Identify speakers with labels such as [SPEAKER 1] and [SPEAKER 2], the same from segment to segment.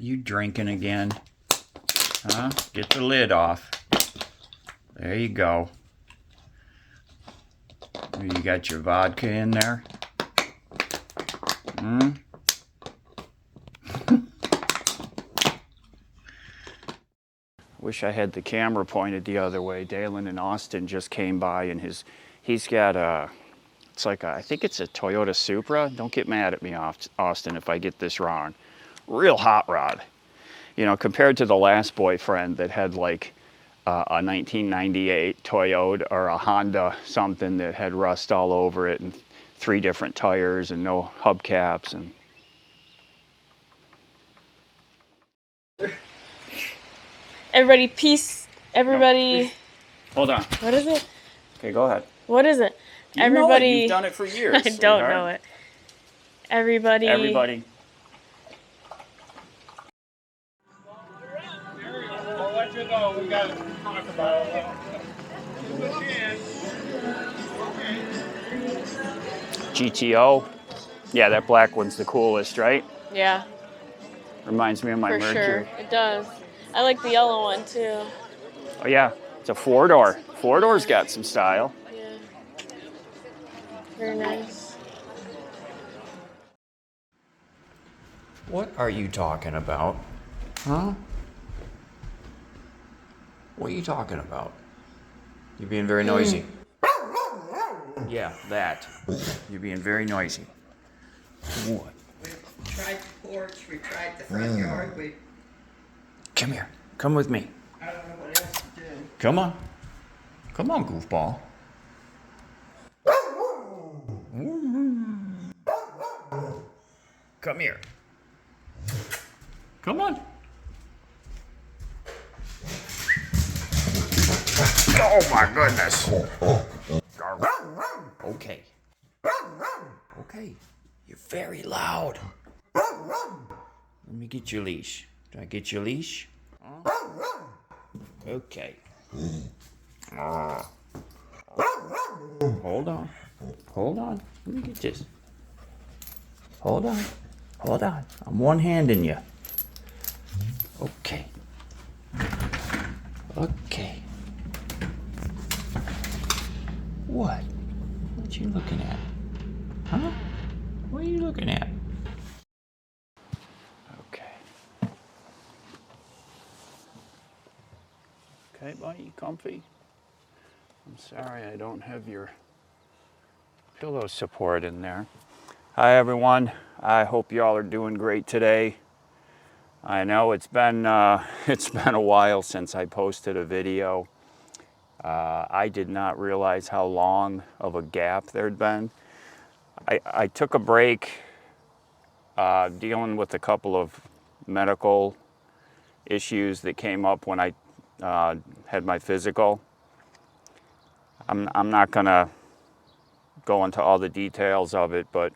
[SPEAKER 1] You drinking again? Huh? Get the lid off. There you go. You got your vodka in there? Hmm? Wish I had the camera pointed the other way. Dalen and Austin just came by, and he's got a, it's like a, I think it's a Toyota Supra. Don't get mad at me, Austin, if I get this wrong. Real hot rod. You know, compared to the last boyfriend that had like a 1998 Toyota or a Honda something that had rust all over it and 3 different tires and no hubcaps and.
[SPEAKER 2] Everybody, peace. Everybody.
[SPEAKER 1] No, hold on.
[SPEAKER 2] What is it?
[SPEAKER 1] Okay, go ahead.
[SPEAKER 2] What is it?
[SPEAKER 1] You
[SPEAKER 2] Everybody.
[SPEAKER 1] know it. You've done it for years.
[SPEAKER 2] I don't know it. Everybody.
[SPEAKER 1] Everybody.
[SPEAKER 3] I'll let you know. We got to talk about it.
[SPEAKER 1] GTO. Yeah, that black one's the coolest, right?
[SPEAKER 2] Yeah.
[SPEAKER 1] Reminds me of my
[SPEAKER 2] For
[SPEAKER 1] Mercury.
[SPEAKER 2] sure. It does. I like the yellow one too.
[SPEAKER 1] Oh yeah, it's a 4-door. 4-door's got some style.
[SPEAKER 2] Yeah. Very nice.
[SPEAKER 1] What are you talking about? Huh? What are you talking about? You're being very noisy. Yeah, that. You're being very noisy. What?
[SPEAKER 4] We tried the porch, we tried the front yard,
[SPEAKER 1] Come here. Come with me.
[SPEAKER 4] I don't know what else to do.
[SPEAKER 1] Come on. Come on, goofball. Come here. Come on. Oh my goodness. Okay. Okay. You're very loud. Let me get your leash. Do I get your leash? Okay. Hold on. Hold on. Let me get this. Hold on. Hold on. I'm one-handing you. Okay. Okay. What? What you looking at? Huh? What are you looking at? Okay. Okay, buddy, you comfy? I'm sorry I don't have your pillow support in there. Hi everyone. I hope y'all are doing great today. I know it's been a while since I posted a video. I did not realize how long of a gap there'd been. I took a break dealing with a couple of medical issues that came up when I had my physical. I'm not gonna go into all the details of it, but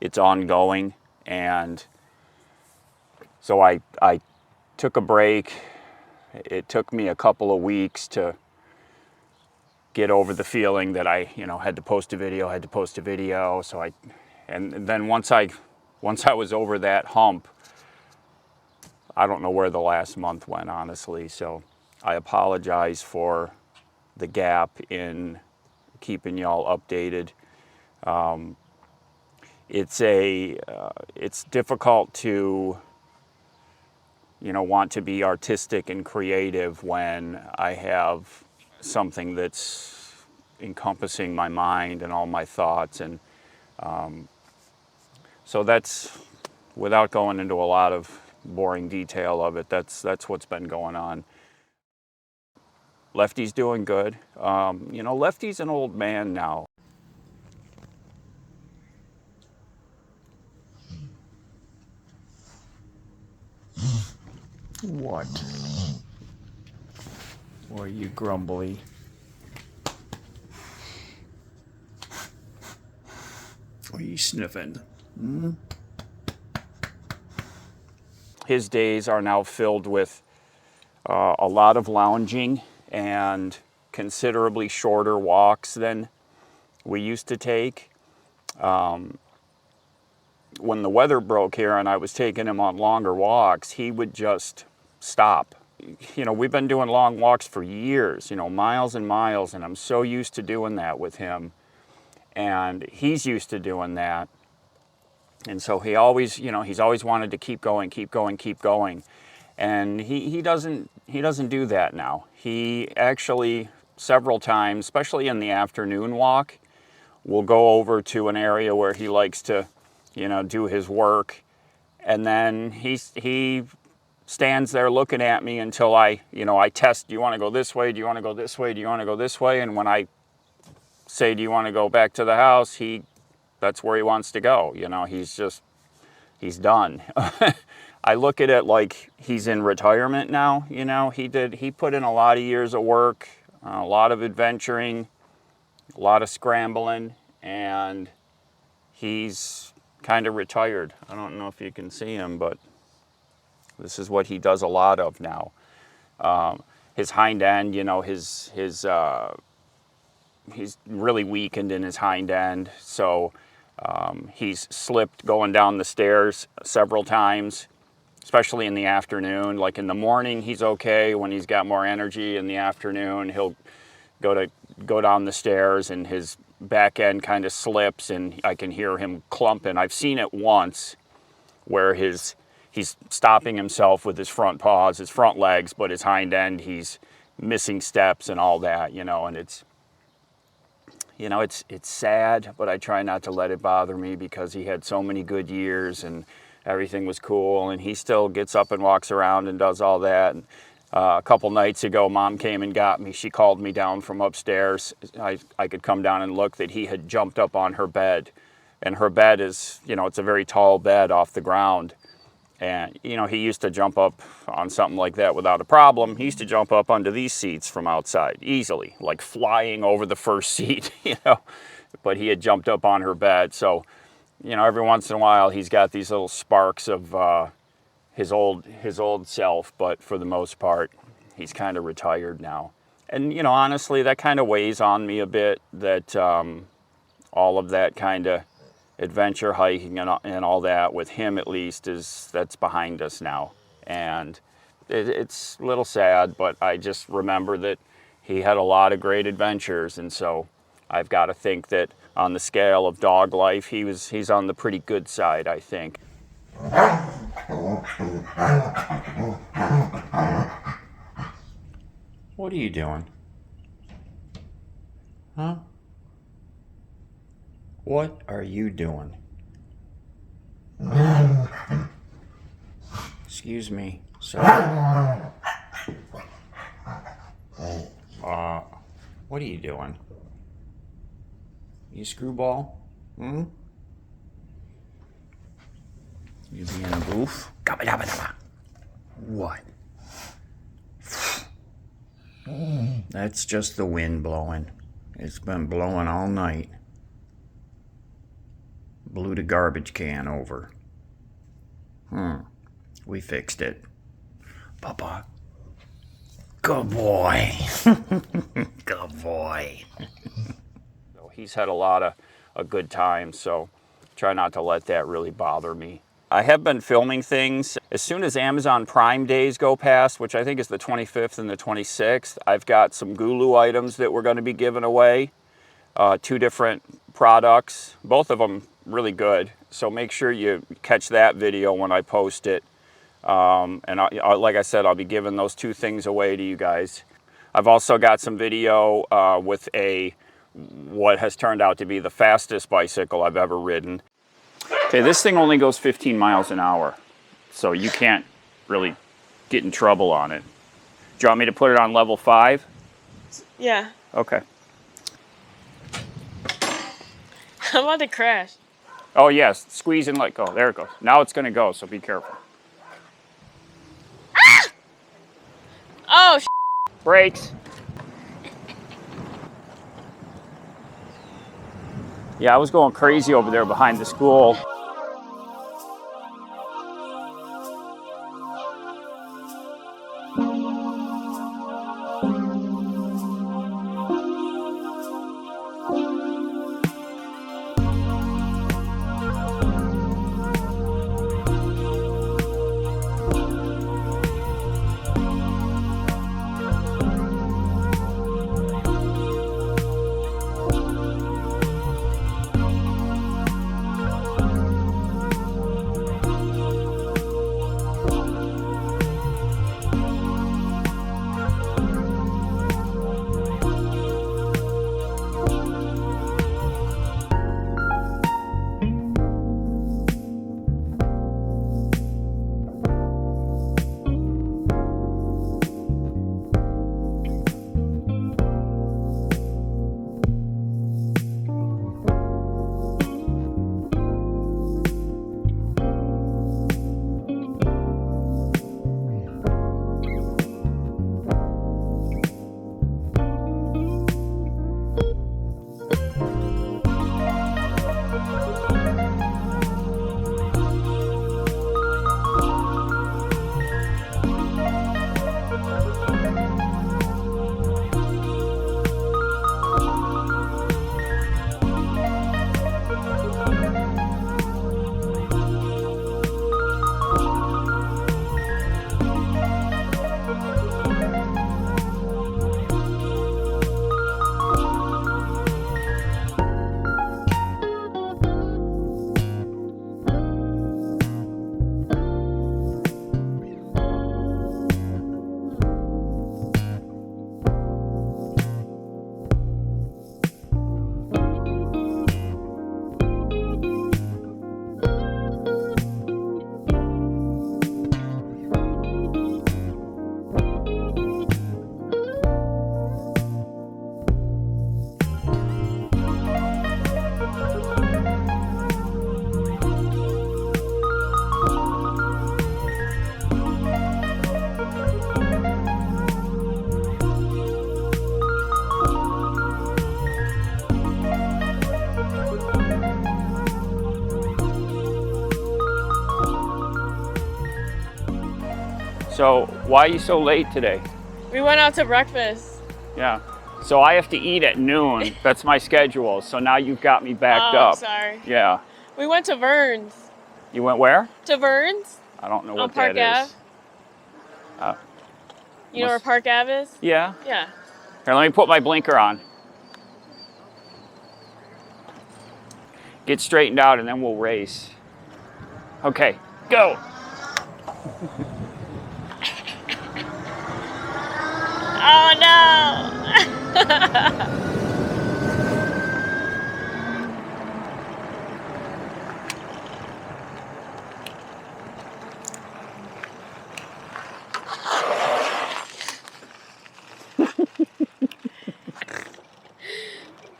[SPEAKER 1] it's ongoing, and so I took a break. It took me a couple of weeks to get over the feeling that I, had to post a video, So and then once I was over that hump, I don't know where the last month went, honestly. So I apologize for the gap in keeping y'all updated. It's difficult to, want to be artistic and creative when I have something that's encompassing my mind and all my thoughts. And so that's, without going into a lot of boring detail of it, that's what's been going on. Lefty's doing good. Lefty's an old man now. What? Or are you grumbly? Or are you sniffing? Hmm? His days are now filled with a lot of lounging and considerably shorter walks than we used to take. when the weather broke here and I was taking him on longer walks, he would just stop. You know, we've been doing long walks for years, you know, miles and miles, and I'm so used to doing that with him. And he's used to doing that. And so he always, you know, he's always wanted to keep going, keep going, keep going. And he doesn't do that now. He actually, several times, especially in the afternoon walk, will go over to an area where he likes to, you know, do his work. And then he stands there looking at me until I test, do you want to go this way? Do you want to go this way? Do you want to go this way? And when I say, do you want to go back to the house? That's where he wants to go. You know, he's done. I look at it like he's in retirement now. You know, he put in a lot of years of work, a lot of adventuring, a lot of scrambling, and he's kind of retired. I don't know if you can see him, but this is what he does a lot of now. His hind end, you know, he's really weakened in his hind end, so he's slipped going down the stairs several times, especially in the afternoon. Like in the morning, he's okay. When he's got more energy in the afternoon, he'll go down the stairs and his back end kind of slips and I can hear him clumping. I've seen it once where he's stopping himself with his front paws, his front legs, but his hind end, he's missing steps and all that, you know, and it's sad, but I try not to let it bother me because he had so many good years and everything was cool, and he still gets up and walks around and does all that. And, a couple nights ago, Mom came and got me. She called me down from upstairs. I could come down and look that he had jumped up on her bed. And her bed is, you know, it's a very tall bed off the ground. And, you know, he used to jump up on something like that without a problem. He used to jump up onto these seats from outside easily, like flying over the first seat, you know. But he had jumped up on her bed. So, you know, every once in a while he's got these little sparks of his old self, but for the most part, he's kind of retired now. And, you know, honestly, that kind of weighs on me a bit, that all of that kind of adventure hiking and all that, with him at least, that's behind us now. And it's a little sad, but I just remember that he had a lot of great adventures, and so I've got to think that on the scale of dog life, he's on the pretty good side, I think. What are you doing? Huh? What are you doing? Excuse me, sir. What are you doing? You screwball? Hmm? You being a goof? What? That's just the wind blowing. It's been blowing all night. Blew the garbage can over. We fixed it. Papa. Good boy. Good boy. He's had a lot of good times, so try not to let that really bother me. I have been filming things. As soon as Amazon Prime days go past, which I think is the 25th and the 26th, I've got some Gulu items that we're going to be giving away. 2 different products, both of them really good. So make sure you catch that video when I post it. And like I said, I'll be giving those 2 things away to you guys. I've also got some video with what has turned out to be the fastest bicycle I've ever ridden. Okay, this thing only goes 15 miles an hour, so you can't really get in trouble on it. Do you want me to put it on level 5?
[SPEAKER 2] Yeah.
[SPEAKER 1] Okay.
[SPEAKER 2] I'm about to crash.
[SPEAKER 1] Oh yes, squeeze and let go. There it goes. Now it's going to go, so be careful.
[SPEAKER 2] Ah! Oh,
[SPEAKER 1] Brakes. Yeah, I was going crazy over there behind the school. So why are you so late today?
[SPEAKER 2] We went out to breakfast.
[SPEAKER 1] Yeah. So I have to eat at noon. That's my schedule. So now you've got me backed up.
[SPEAKER 2] Sorry.
[SPEAKER 1] Yeah.
[SPEAKER 2] We went to Vern's.
[SPEAKER 1] You went where?
[SPEAKER 2] To Vern's?
[SPEAKER 1] I don't know
[SPEAKER 2] On
[SPEAKER 1] what
[SPEAKER 2] Park
[SPEAKER 1] that is.
[SPEAKER 2] Ave. You know where Park Ave is?
[SPEAKER 1] Yeah.
[SPEAKER 2] Yeah.
[SPEAKER 1] Here, let me put my blinker on. Get straightened out and then we'll race. Okay, go.
[SPEAKER 2] Oh no!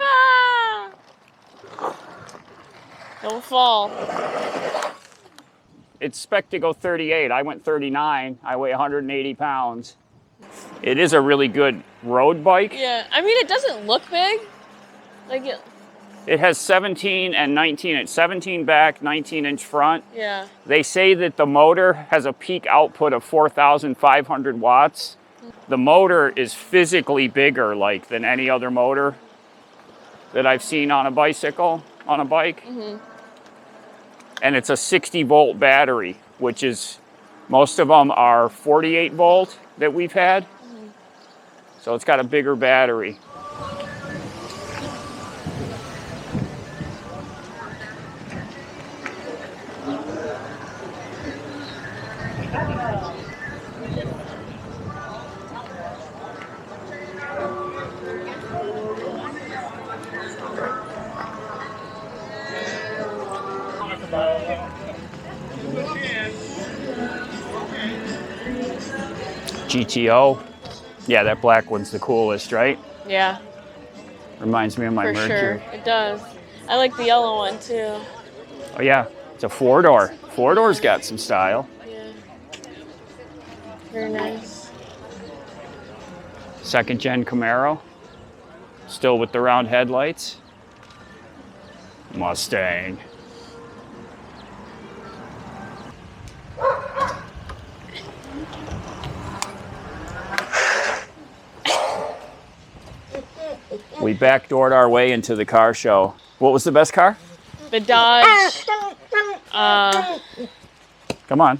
[SPEAKER 2] Ah! Don't fall.
[SPEAKER 1] It's spec to go 38. I went 39. I weigh 180 pounds. It is a really good road bike.
[SPEAKER 2] Yeah, I mean, it doesn't look big. Like it.
[SPEAKER 1] It has 17 and 19. It's 17 back, 19-inch front.
[SPEAKER 2] Yeah.
[SPEAKER 1] They say that the motor has a peak output of 4,500 watts. The motor is physically bigger, like, than any other motor that I've seen on a bicycle, on a bike. Mm-hmm. And it's a 60-volt battery, which is, most of them are 48-volt that we've had. Mm-hmm. So it's got a bigger battery. GTO. Yeah, that black one's the coolest, right?
[SPEAKER 2] Yeah.
[SPEAKER 1] Reminds me of my
[SPEAKER 2] For
[SPEAKER 1] Mercury.
[SPEAKER 2] sure, it does. I like the yellow one too.
[SPEAKER 1] Oh yeah, it's a four-door. Four-door's got some style.
[SPEAKER 2] Yeah. Very nice.
[SPEAKER 1] Second gen Camaro. Still with the round headlights. Mustang. We backdoored our way into the car show. What was the best car?
[SPEAKER 2] The Dodge.
[SPEAKER 1] Come on.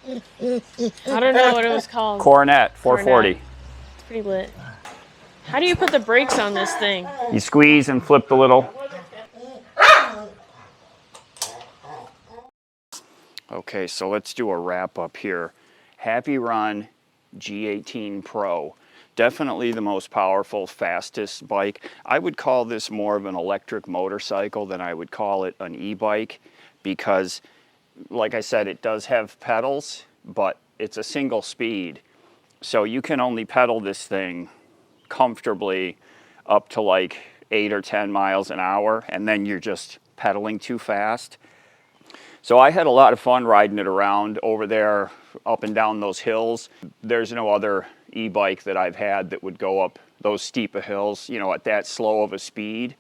[SPEAKER 2] I don't know what it was called.
[SPEAKER 1] Coronet 440.
[SPEAKER 2] Coronet. It's pretty lit. How do you put the brakes on this thing?
[SPEAKER 1] You squeeze and flip the little. Okay, so let's do a wrap up here. Happyrun G18 Pro. Definitely the most powerful, fastest bike. I would call this more of an electric motorcycle than I would call it an e-bike because, like I said, it does have pedals, but it's a single speed. So you can only pedal this thing comfortably up to like 8 or 10 miles an hour, and then you're just pedaling too fast. So I had a lot of fun riding it around over there, up and down those hills. There's no other e-bike that I've had that would go up those steep of hills, you know, at that slow of a speed.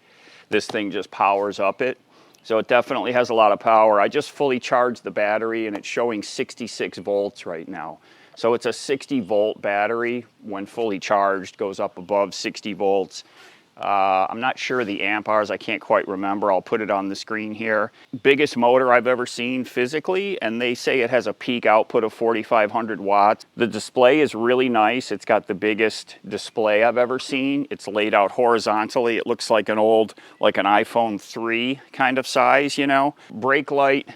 [SPEAKER 1] This thing just powers up it. So it definitely has a lot of power. I just fully charged the battery and it's showing 66 volts right now. So it's a 60-volt battery. When fully charged, goes up above 60 volts. I'm not sure the amp hours, I can't quite remember. I'll put it on the screen here. Biggest motor I've ever seen physically, and they say it has a peak output of 4,500 watts. The display is really nice. It's got the biggest display I've ever seen. It's laid out horizontally. It looks like an old, like an iPhone 3 kind of size, you know. Brake light,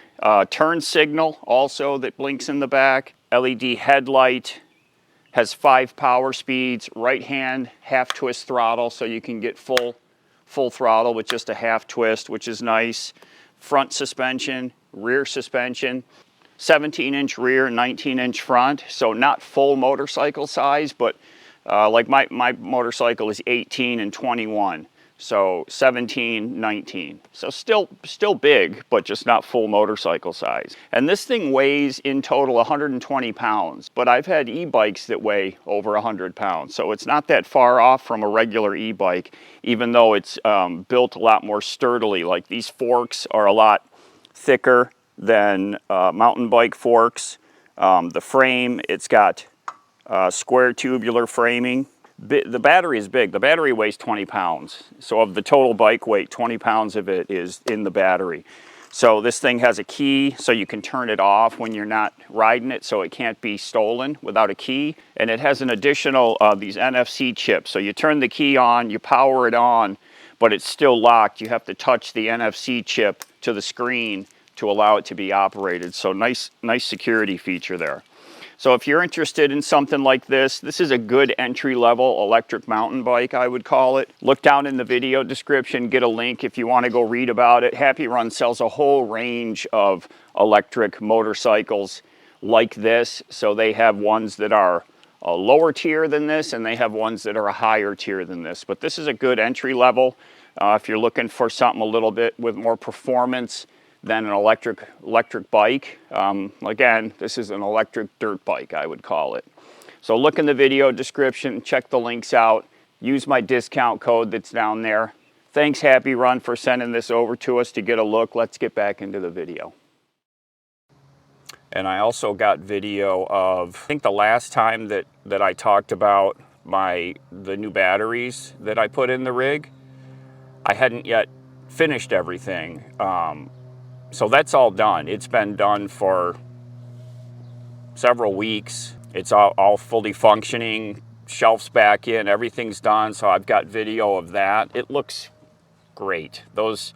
[SPEAKER 1] turn signal also that blinks in the back. LED headlight. Has 5 power speeds, right hand half twist throttle, so you can get full throttle with just a half twist, which is nice. Front suspension, rear suspension, 17-inch rear, 19-inch front, so not full motorcycle size, but like my motorcycle is 18 and 21. So 17, 19. So still big, but just not full motorcycle size. And this thing weighs in total 120 pounds, but I've had e-bikes that weigh over 100 pounds. So it's not that far off from a regular e-bike, even though it's built a lot more sturdily. Like these forks are a lot thicker than mountain bike forks. The frame, it's got square tubular framing. The battery is big. The battery weighs 20 pounds. So of the total bike weight, 20 pounds of it is in the battery. So this thing has a key, so you can turn it off when you're not riding it, so it can't be stolen without a key. And it has an additional, these NFC chips. So you turn the key on, you power it on, but it's still locked. You have to touch the NFC chip to the screen to allow it to be operated. So nice security feature there. So if you're interested in something like this is a good entry-level electric mountain bike, I would call it. Look down in the video description, get a link if you want to go read about it. Happyrun sells a whole range of electric motorcycles like this. So they have ones that are a lower tier than this, and they have ones that are a higher tier than this. But this is a good entry level if you're looking for something a little bit with more performance than an electric bike. Again, this is an electric dirt bike, I would call it. So look in the video description, check the links out, use my discount code that's down there. Thanks Happyrun for sending this over to us to get a look. Let's get back into the video. And I also got video of, I think the last time that I talked about the new batteries that I put in the rig, I hadn't yet finished everything. So that's all done. It's been done for several weeks. It's all fully functioning, shelves back in, everything's done. So I've got video of that. It looks great. Those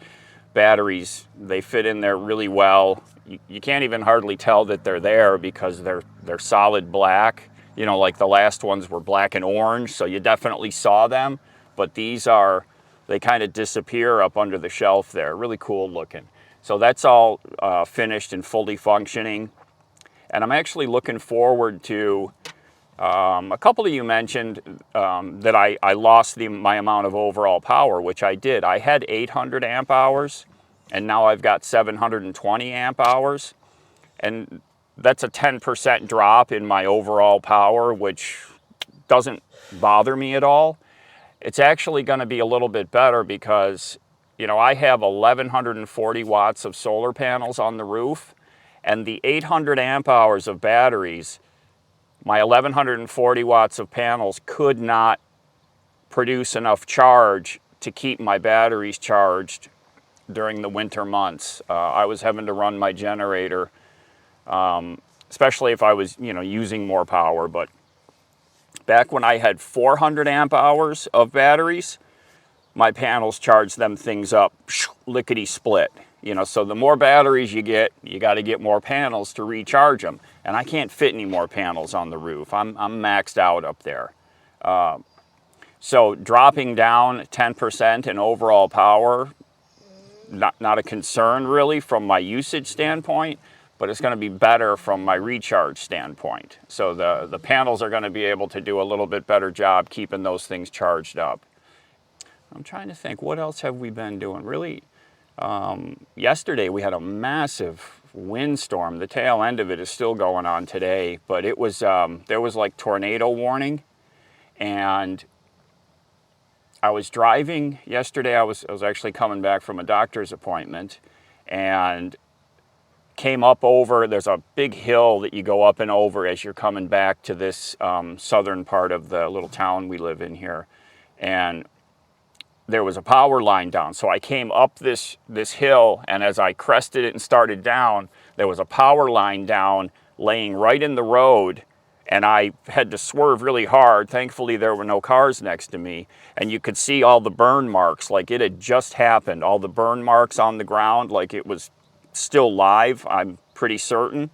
[SPEAKER 1] batteries, they fit in there really well. You can't even hardly tell that they're there because they're solid black. You know, like the last ones were black and orange, so you definitely saw them. But these they kind of disappear up under the shelf there. Really cool looking. So that's all finished and fully functioning. And I'm actually looking forward to, a couple of you mentioned that I lost my amount of overall power, which I did. I had 800 amp hours, and now I've got 720 amp hours. And that's a 10% drop in my overall power, which doesn't bother me at all. It's actually going to be a little bit better because, you know, I have 1140 watts of solar panels on the roof, and the 800 amp hours of batteries, my 1140 watts of panels could not produce enough charge to keep my batteries charged during the winter months. I was having to run my generator, especially if I was, you know, using more power. But back when I had 400 amp hours of batteries, my panels charge them things up lickety split. You know, so the more batteries you get, you got to get more panels to recharge them. And I can't fit any more panels on the roof. I'm maxed out up there. So dropping down 10% in overall power, not a concern really from my usage standpoint, but it's going to be better from my recharge standpoint. So the panels are going to be able to do a little bit better job keeping those things charged up. I'm trying to think, what else have we been doing? Really, yesterday we had a massive windstorm. The tail end of it is still going on today, but it was there was like tornado warning, and I was driving yesterday. I was actually coming back from a doctor's appointment, and came up over, there's a big hill that you go up and over as you're coming back to this southern part of the little town we live in here, and there was a power line down. So I came up this hill, and as I crested it and started down, there was a power line down laying right in the road, and I had to swerve really hard. Thankfully, there were no cars next to me, and you could see all the burn marks, like it had just happened. All the burn marks on the ground, like it was still live, I'm pretty certain.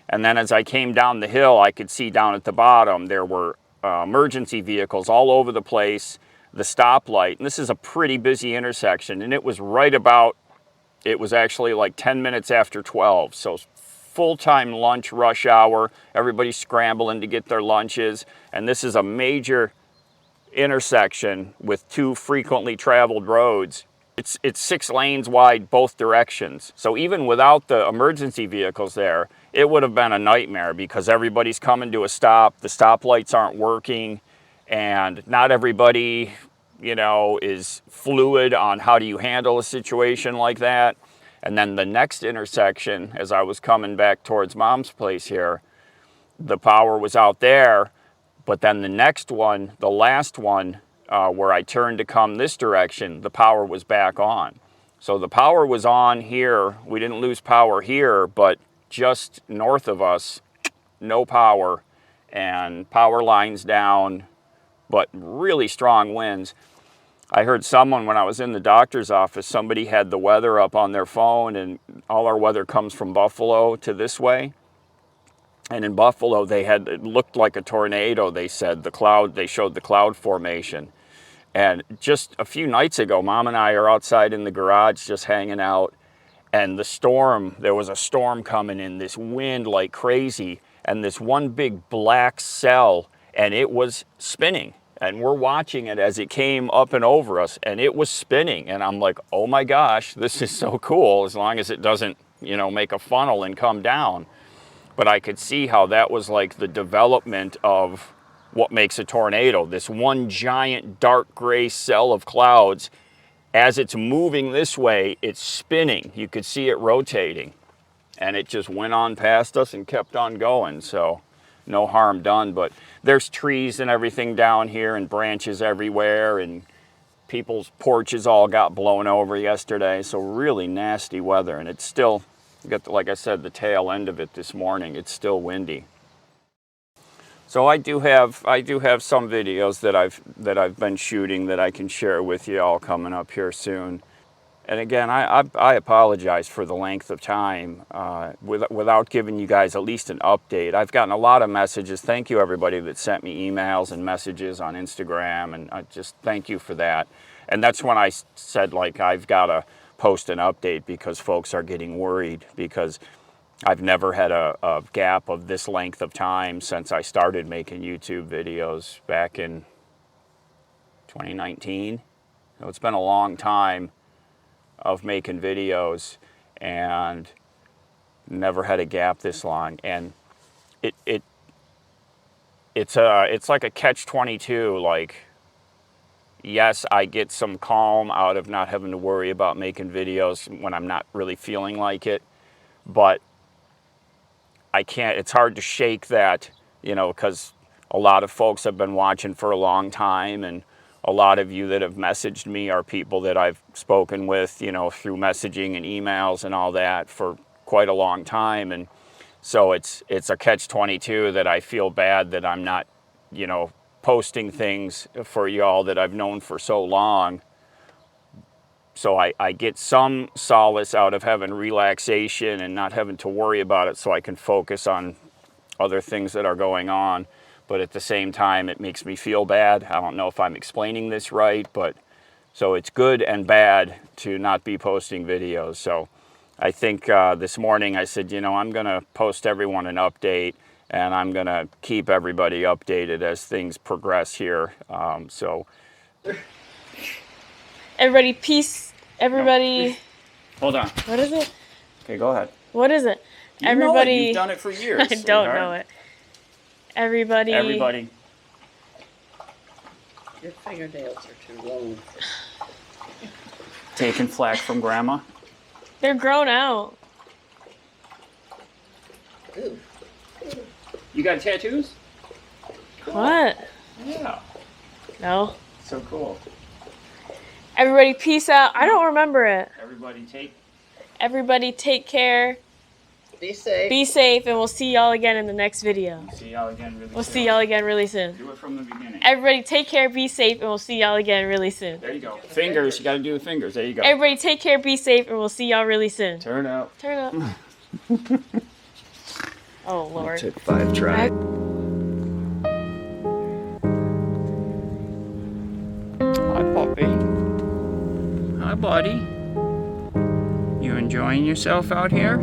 [SPEAKER 1] And then as I came down the hill, I could see down at the bottom, there were emergency vehicles all over the place, the stoplight, and this is a pretty busy intersection, and it was it was actually like 10 minutes after 12, so full-time lunch rush hour, everybody's scrambling to get their lunches, and this is a major intersection with two frequently traveled roads. It's 6 lanes wide both directions, so even without the emergency vehicles there, it would have been a nightmare because everybody's coming to a stop, the stoplights aren't working, and not everybody, you know, is fluid on how do you handle a situation like that. And then the next intersection, as I was coming back towards Mom's place here, the power was out there, but then the next one, the last one, where I turned to come this direction, the power was back on. So the power was on here. We didn't lose power here, but just north of us, no power, and power lines down, but really strong winds. I heard someone, when I was in the doctor's office, somebody had the weather up on their phone, and all our weather comes from Buffalo to this way. And in Buffalo, it looked like a tornado, they said. They showed the cloud formation. And just a few nights ago, Mom and I are outside in the garage just hanging out, and there was a storm coming in, this wind like crazy, and this one big black cell, and it was spinning. And we're watching it as it came up and over us, and it was spinning. And I'm like, oh my gosh, this is so cool, as long as it doesn't, make a funnel and come down. But I could see how that was like the development of what makes a tornado. This one giant dark gray cell of clouds, as it's moving this way, it's spinning. You could see it rotating. And it just went on past us and kept on going. So no harm done, but there's trees and everything down here and branches everywhere, and people's porches all got blown over yesterday. So really nasty weather, and it's still got, like I said, the tail end of it this morning. It's still windy. So I do have some videos that I've been shooting that I can share with you all coming up here soon. And again, I apologize for the length of time without giving you guys at least an update. I've gotten a lot of messages. Thank you, everybody that sent me emails and messages on Instagram, and I just thank you for that. And that's when I said, like, I've got to post an update because folks are getting worried, because I've never had a gap of this length of time since I started making YouTube videos back in 2019. So it's been a long time of making videos, and never had a gap this long. And it's like a catch-22. Like, yes, I get some calm out of not having to worry about making videos when I'm not really feeling like it, but I can't, it's hard to shake that, because a lot of folks have been watching for a long time, and a lot of you that have messaged me are people that I've spoken with, through messaging and emails and all that for quite a long time. And so it's a catch-22 that I feel bad that I'm not, posting things for y'all that I've known for so long. So I get some solace out of having relaxation and not having to worry about it, so I can focus on other things that are going on. But at the same time, it makes me feel bad. I don't know if I'm explaining this right, but so it's good and bad to not be posting videos. So I think this morning I said, I'm going to post everyone an update, and I'm going to keep everybody updated as things progress here.
[SPEAKER 2] Everybody, peace. Everybody.
[SPEAKER 1] No, hold on.
[SPEAKER 2] What is it?
[SPEAKER 1] Okay, go ahead.
[SPEAKER 2] What is it?
[SPEAKER 1] You
[SPEAKER 2] Everybody.
[SPEAKER 1] know it. You've done it for years.
[SPEAKER 2] I don't know it. Everybody.
[SPEAKER 1] Everybody.
[SPEAKER 4] Your fingernails are too long.
[SPEAKER 1] Taking flack from Grandma.
[SPEAKER 2] They're grown out.
[SPEAKER 4] Ooh.
[SPEAKER 1] You got tattoos?
[SPEAKER 2] What?
[SPEAKER 1] Yeah.
[SPEAKER 2] No.
[SPEAKER 1] So cool.
[SPEAKER 2] Everybody, peace out. I don't remember it.
[SPEAKER 1] Everybody
[SPEAKER 2] take care.
[SPEAKER 4] Be safe.
[SPEAKER 2] Be safe, and we'll see y'all again in the next video.
[SPEAKER 1] See y'all again really soon.
[SPEAKER 2] We'll see y'all again really soon.
[SPEAKER 1] Do it from the beginning.
[SPEAKER 2] Everybody, take care, be safe, and we'll see y'all again really soon.
[SPEAKER 1] There you go. Fingers. You got to do the fingers. There you go.
[SPEAKER 2] Everybody, take care, be safe, and we'll see y'all really soon.
[SPEAKER 1] Turn up.
[SPEAKER 2] Turn up. Oh, Lord.
[SPEAKER 1] Took 5 tries. Hi, puppy. Hi, buddy. You enjoying yourself out here?